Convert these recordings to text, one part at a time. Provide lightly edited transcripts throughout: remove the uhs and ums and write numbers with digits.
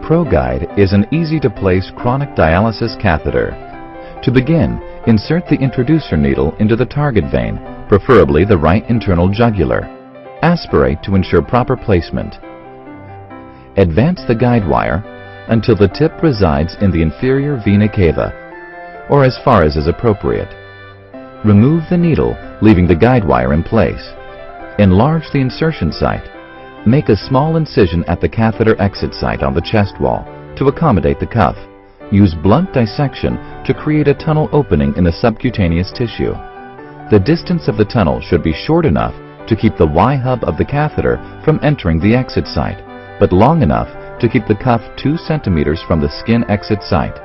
ProGuide is an easy-to-place chronic dialysis catheter. To begin, insert the introducer needle into the target vein, preferably the right internal jugular. Aspirate to ensure proper placement. Advance the guide wire until the tip resides in the inferior vena cava, or as far as is appropriate. Remove the needle, leaving the guide wire in place. Enlarge the insertion site. Make a small incision at the catheter exit site on the chest wall to accommodate the cuff. Use blunt dissection to create a tunnel opening in the subcutaneous tissue. The distance of the tunnel should be short enough to keep the Y-hub of the catheter from entering the exit site, but long enough to keep the cuff 2 centimeters from the skin exit site.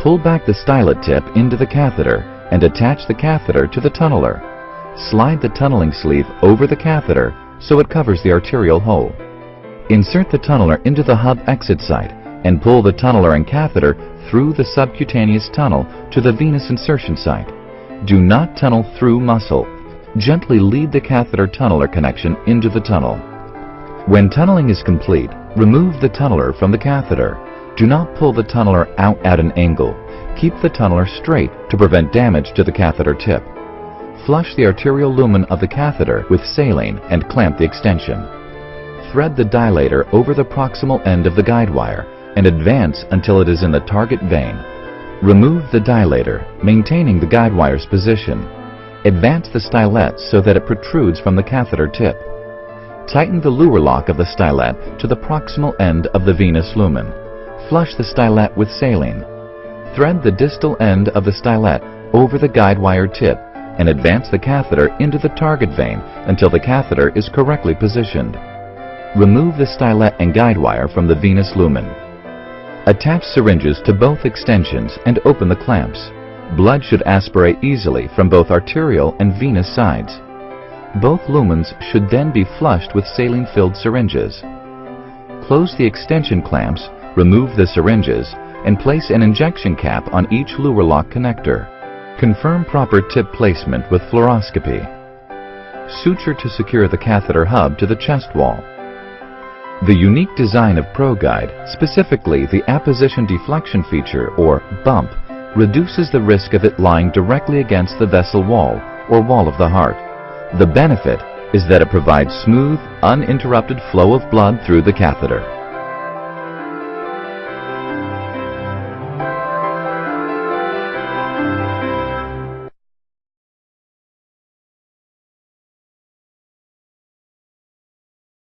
Pull back the stylet tip into the catheter and attach the catheter to the tunneler. Slide the tunneling sleeve over the catheter so it covers the arterial hole. Insert the tunneler into the hub exit site and pull the tunneler and catheter through the subcutaneous tunnel to the venous insertion site. Do not tunnel through muscle. Gently lead the catheter tunneler connection into the tunnel. When tunneling is complete, remove the tunneler from the catheter. Do not pull the tunneler out at an angle. Keep the tunneler straight to prevent damage to the catheter tip. Flush the arterial lumen of the catheter with saline and clamp the extension. Thread the dilator over the proximal end of the guide wire and advance until it is in the target vein. Remove the dilator, maintaining the guide wire's position. Advance the stylet so that it protrudes from the catheter tip. Tighten the luer lock of the stylet to the proximal end of the venous lumen. Flush the stylet with saline. Thread the distal end of the stylet over the guide wire tip and advance the catheter into the target vein until the catheter is correctly positioned. Remove the stylet and guide wire from the venous lumen. Attach syringes to both extensions and open the clamps. Blood should aspirate easily from both arterial and venous sides. Both lumens should then be flushed with saline-filled syringes. Close the extension clamps, remove the syringes, and place an injection cap on each luer lock connector. Confirm proper tip placement with fluoroscopy. Suture to secure the catheter hub to the chest wall. The unique design of ProGuide, specifically the apposition deflection feature, or bump, reduces the risk of it lying directly against the vessel wall or wall of the heart. The benefit is that it provides smooth, uninterrupted flow of blood through the catheter.